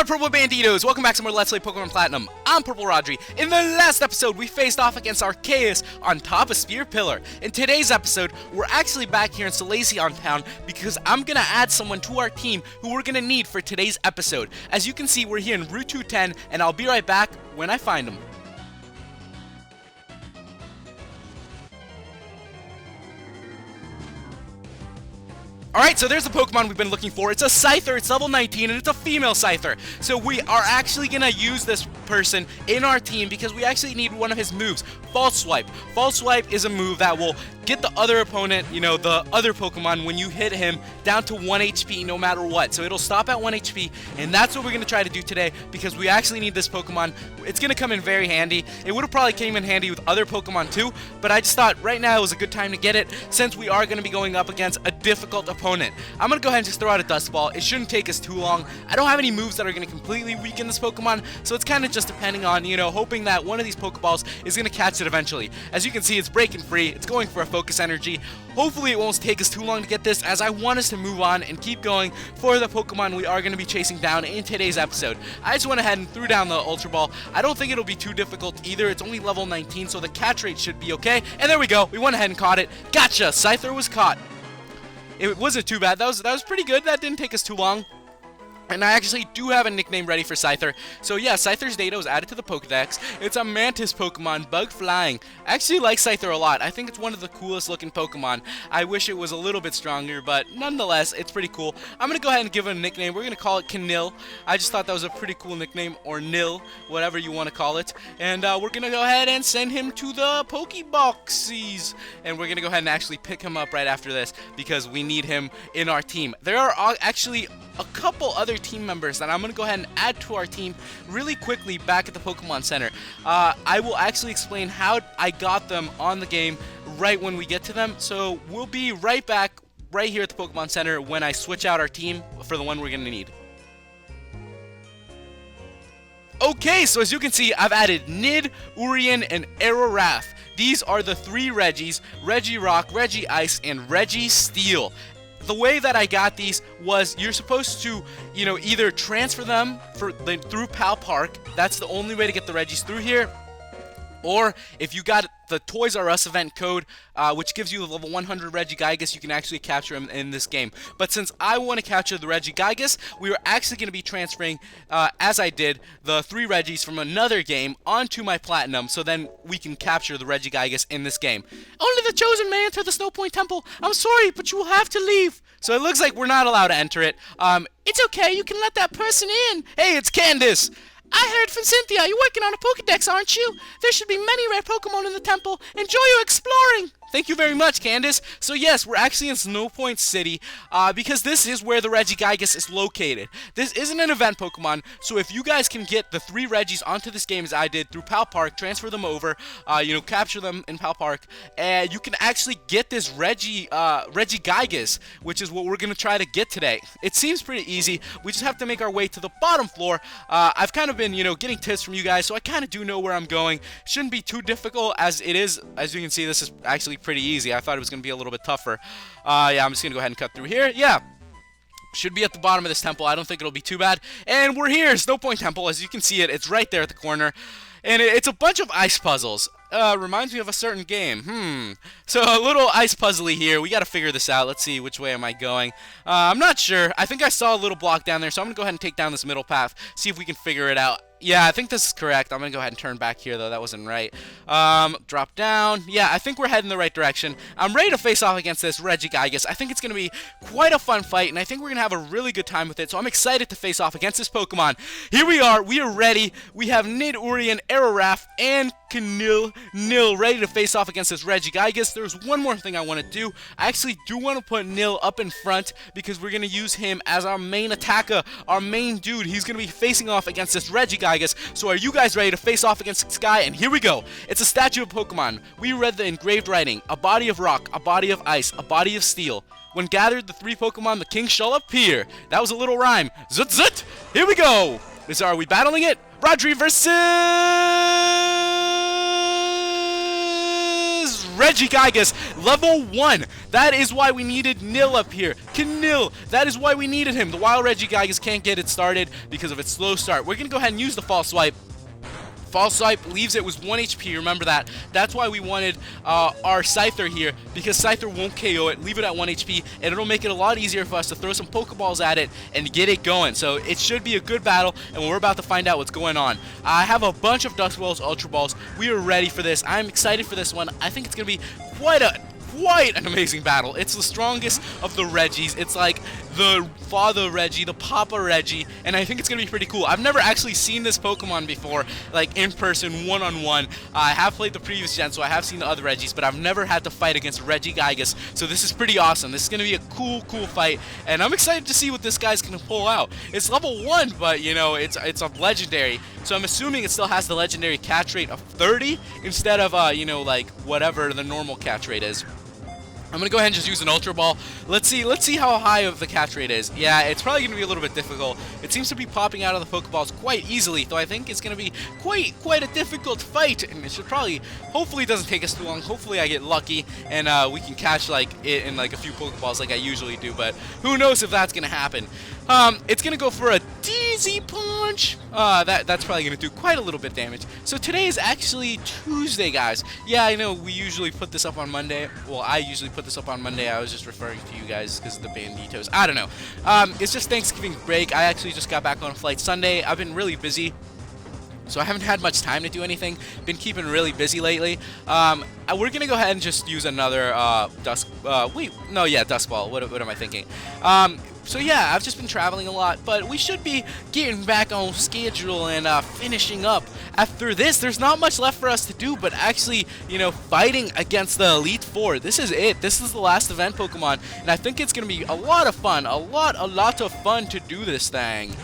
up, Purple Banditos? Welcome back to more Let's Play Pokemon Platinum. I'm PurpleRodri. In the last episode, we faced off against Arceus on top of Spear Pillar. In today's episode, we're actually back here in Salacion Town because I'm gonna add someone to our team who we're gonna need for today's episode. As you can see, we're here in Route 210, and I'll be right back when I find him. Alright, so there's the Pokemon we've been looking for. It's a Scyther, it's level 19, and it's a female Scyther. So we are actually going to use this person in our team because we actually need one of his moves, False Swipe. False Swipe is a move that will get the other opponent, you know, the other Pokemon, when you hit him, down to 1 HP no matter what. So it'll stop at 1 HP, and that's what we're going to try to do today because we actually need this Pokemon. It's going to come in very handy. It would have probably came in handy with other Pokemon too, but I just thought right now was a good time to get it since we are going to be going up against a difficult opponent. I'm going to go ahead and just throw out a Dust Ball. It shouldn't take us too long. I don't have any moves that are going to completely weaken this Pokemon, so it's kind of just depending on, you know, hoping that one of these Pokeballs is going to catch it eventually. As you can see, it's breaking free. It's going for a Focus Energy. Hopefully it won't take us too long to get this, as I want us to move on and keep going for the Pokemon we are going to be chasing down in today's episode. I just went ahead and threw down the Ultra Ball. I don't think it'll be too difficult either. It's only level 19, so the catch rate should be okay. And there we go. We went ahead and caught it. Gotcha! Scyther was caught. It wasn't too bad. That was pretty good. That didn't take us too long. And I actually do have a nickname ready for Scyther. So yeah, Scyther's data was added to the Pokedex. It's a Mantis Pokemon, Bug Flying. I actually like Scyther a lot. I think it's one of the coolest looking Pokemon. I wish it was a little bit stronger, but nonetheless, it's pretty cool. I'm going to go ahead and give it a nickname. We're going to call it Canil. I just thought that was a pretty cool nickname, or Nil, whatever you want to call it. And we're going to go ahead and send him to the Pokeboxes. And we're going to go ahead and actually pick him up right after this because we need him in our team. There are actually a couple other team members that I'm going to go ahead and add to our team really quickly back at the Pokemon Center. I will actually explain how I got them on the game right when we get to them. So we'll be right back right here at the Pokemon Center when I switch out our team for the one we're going to need. Okay, so as you can see, I've added Nid, Urian, and Aerowrath. These are the 3 Regis: Regirock, Regice, and Registeel. The way that I got these was you're supposed to, you know, either transfer them through Pal Park. That's the only way to get the Regis through here. Or if you got the Toys R Us event code, which gives you the level 100 Regigigas, you can actually capture him in this game. But since I want to capture the Regigigas, we are actually going to be transferring, as I did, the 3 Regis from another game onto my Platinum, so then we can capture the Regigigas in this game. Only the chosen may enter the Snowpoint Temple. I'm sorry, but you will have to leave. So it looks like we're not allowed to enter it. It's okay, you can let that person in. Hey, it's Candace. I heard from Cynthia, you're working on a Pokedex, aren't you? There should be many rare Pokemon in the temple. Enjoy your exploring! Thank you very much, Candace. So yes, we're actually in Snowpoint City, because this is where the Regigigas is located. This isn't an event Pokemon, so if you guys can get the 3 Regis onto this game as I did through Pal Park, transfer them over, you know, capture them in Pal Park, and you can actually get this Regigigas, which is what we're going to try to get today. It seems pretty easy. We just have to make our way to the bottom floor. I've kind of been, you know, getting tips from you guys, so I kind of do know where I'm going. Shouldn't be too difficult as it is. As you can see, this is actually pretty easy. I thought it was going to be a little bit tougher. Yeah, I'm just going to go ahead and cut through here. Yeah. Should be at the bottom of this temple. I don't think it'll be too bad. And we're here, Snowpoint Temple. As you can see it's right there at the corner. And it's a bunch of ice puzzles. Reminds me of a certain game. So a little ice puzzly here. We got to figure this out. Let's see, which way am I going? I'm not sure. I think I saw a little block down there, so I'm going to go ahead and take down this middle path, see if we can figure it out. Yeah, I think this is correct. I'm going to go ahead and turn back here, though. That wasn't right. Drop down. Yeah, I think we're heading the right direction. I'm ready to face off against this Regigigas. I think it's going to be quite a fun fight, and I think we're going to have a really good time with it, so I'm excited to face off against this Pokemon. Here we are. We are ready. We have Nid, Urian, Aerowrath, and Canil ready to face off against this Regigigas. There's one more thing I want to do. I actually do want to put Nil up in front because we're going to use him as our main attacker, our main dude. He's going to be facing off against this Regigigas. So are you guys ready to face off against this guy? And here we go. It's a statue of Pokemon. We read the engraved writing: a body of rock, a body of ice, a body of steel. When gathered, the 3 Pokemon, the king shall appear. That was a little rhyme. Zut zut! Here we go! Are we battling it? Rodri versus Regigigas level 1. That is why we needed Nil up here. Nil, that is why we needed him. The wild Regigigas can't get it started because of its slow start. We're going to go ahead and use the false swipe. False swipe leaves it with 1 HP, remember that. That's why we wanted our Scyther here, because Scyther won't KO it, leave it at 1 HP, and it'll make it a lot easier for us to throw some Pokeballs at it and get it going. So it should be a good battle, and we're about to find out what's going on. I have a bunch of Dusk Balls, Ultra Balls. We are ready for this. I'm excited for this one. I think it's going to be quite an amazing battle. It's the strongest of the Regis. It's like the Father Regi, the Papa Regi, and I think it's gonna be pretty cool. I've never actually seen this Pokemon before, like in person, one-on-one. I have played the previous gen, so I have seen the other Regis, but I've never had to fight against Regigigas, so this is pretty awesome. This is gonna be a cool fight, and I'm excited to see what this guy's gonna pull out. It's level 1, but you know, it's a legendary, so I'm assuming it still has the legendary catch rate of 30 instead of you know, like whatever the normal catch rate is. I'm gonna go ahead and just use an Ultra Ball. Let's see how high of the catch rate is. Yeah, it's probably gonna be a little bit difficult. It seems to be popping out of the Pokeballs quite easily, though I think it's gonna be quite a difficult fight, and it should probably, hopefully it doesn't take us too long. Hopefully I get lucky and we can catch like it in like a few Pokeballs like I usually do, but who knows if that's gonna happen. It's gonna go for a Dizzy Punch. That's probably gonna do quite a little bit of damage. So today is actually Tuesday, guys. Yeah, I know we usually put this up on Monday. Well, I usually put this up on Monday. I was just referring to you guys because of the Banditos. I don't know. It's just Thanksgiving break. I actually just got back on a flight Sunday. I've been really busy, so I haven't had much time to do anything. Been keeping really busy lately. We're gonna go ahead and just use another Dusk Ball. What am I thinking? So yeah, I've just been traveling a lot, but we should be getting back on schedule and finishing up. After this, there's not much left for us to do, but actually, you know, fighting against the Elite Four. This is it. This is the last event Pokemon, and I think it's gonna be a lot of fun. A lot of fun to do this thing.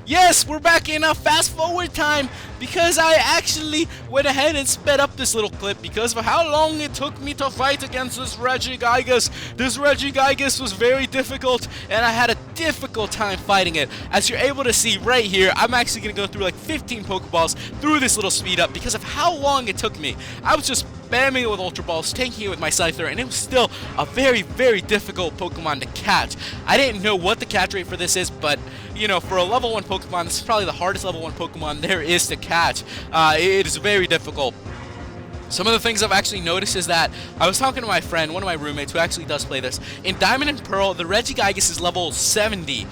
Yes, we're back in a fast forward time because I actually went ahead and sped up this little clip because of how long it took me to fight against this Regigigas. This Regigigas was very difficult, and I had a difficult time fighting it. As you're able to see right here, I'm actually going to go through like 15 Pokeballs through this little speed up because of how long it took me. I was just spamming it with Ultra Balls, tanking it with my Scyther, and it was still a very difficult Pokemon to catch. I didn't know what the catch rate for this is, but you know, for a level 1 Pokemon, this is probably the hardest level 1 Pokemon there is to catch. It is very difficult. Some of the things I've actually noticed is that I was talking to my friend, one of my roommates who actually does play this. In Diamond and Pearl, the Regigigas is level 70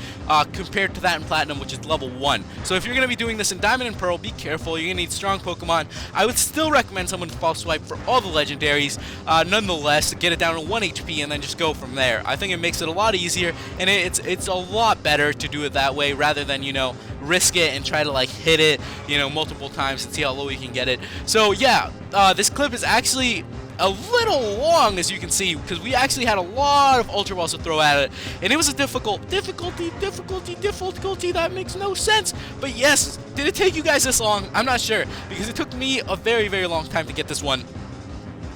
compared to that in Platinum, which is level 1. So if you're going to be doing this in Diamond and Pearl, be careful. You're going to need strong Pokemon. I would still recommend someone to False Swipe for all the legendaries, nonetheless, to get it down to 1 HP and then just go from there. I think it makes it a lot easier, and it's a lot better to do it that way rather than, you know, risk it and try to like hit it, you know, multiple times and see how low you can get it. So yeah, this clip is actually a little long, as you can see, because we actually had a lot of Ultra Balls to throw at it, and it was a difficulty that makes no sense. But yes, did it take you guys this long? I'm not sure, because it took me a very long time to get this one.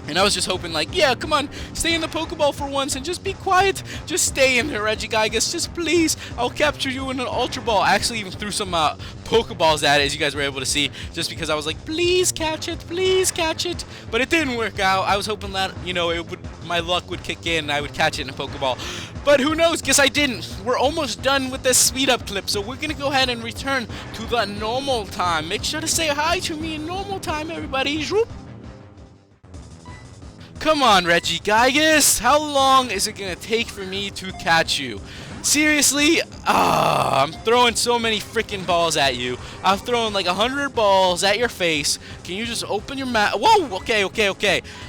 And I was just hoping, like, yeah, come on, stay in the Pokeball for once and just be quiet. Just stay in there, Regigigas. Just please, I'll capture you in an Ultra Ball. I actually even threw some Pokeballs at it, as you guys were able to see, just because I was like, please catch it, please catch it. But it didn't work out. I was hoping that, you know, my luck would kick in and I would catch it in a Pokeball. But who knows? Guess I didn't. We're almost done with this speed up clip, so we're gonna go ahead and return to the normal time. Make sure to say hi to me in normal time, everybody. Zoop. Come on, Regigigas, how long is it gonna take for me to catch you? Seriously? I'm throwing so many freaking balls at you. I'm throwing like 100 balls at your face. Can you just open your mouth? Whoa, okay.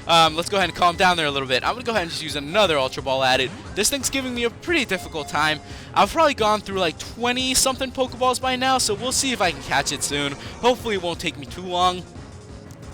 Let's go ahead and calm down there a little bit. I'm gonna go ahead and just use another Ultra Ball at it. This thing's giving me a pretty difficult time. I've probably gone through like 20-something Pokeballs by now, so we'll see if I can catch it soon. Hopefully it won't take me too long.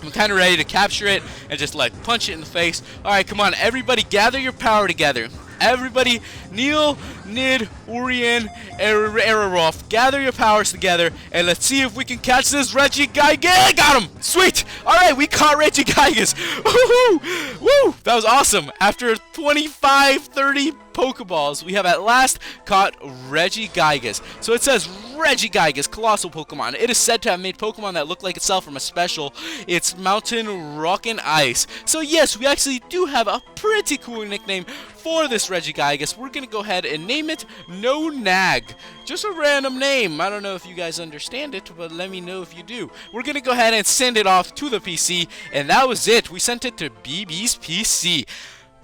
I'm kind of ready to capture it and just like punch it in the face. Alright, come on, everybody gather your power together. Everybody, Neil, Nid, Urien, Araroth, gather your powers together and let's see if we can catch this Regigigas. Got him! Sweet! Alright, we caught Regigigas. Woohoo! Woo! That was awesome. After 25, 30 Pokeballs, we have at last caught Regigigas. So it says Regigigas, colossal Pokemon. It is said to have made Pokemon that look like itself from a special. It's Mountain Rock and Ice. So yes, we actually do have a pretty cool nickname for this Regigigas. We're gonna go ahead and name it No Nag. Just a random name. I don't know if you guys understand it, but let me know if you do. We're gonna go ahead and send it off to the PC, and that was it. We sent it to BB's PC.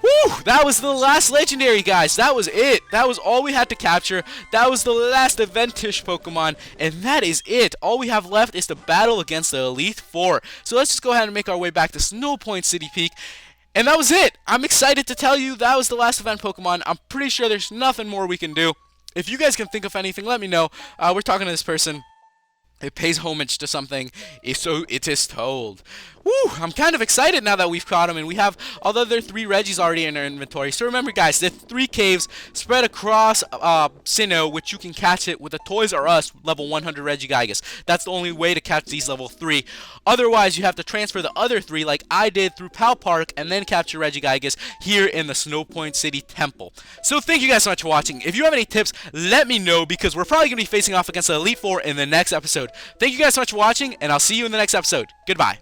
Woo! That was the last legendary, guys. That was it. That was all we had to capture. That was the last eventish Pokemon, and that is it. All we have left is to battle against the Elite Four. So let's just go ahead and make our way back to Snowpoint City Peak. And that was it. I'm excited to tell you that was the last event Pokemon. I'm pretty sure there's nothing more we can do. If you guys can think of anything, let me know. We're talking to this person. It pays homage to something, so it is told. Woo! I'm kind of excited now that we've caught him, and we have all the other 3 Regis already in our inventory. So remember, guys, the 3 caves spread across Sinnoh, which you can catch it with a Toys R Us level 100 Regigigas. That's the only way to catch these level 3. Otherwise, you have to transfer the other 3, like I did, through Pal Park, and then capture Regigigas here in the Snowpoint City Temple. So thank you guys so much for watching. If you have any tips, let me know, because we're probably going to be facing off against the Elite Four in the next episode. Thank you guys so much for watching, and I'll see you in the next episode. Goodbye.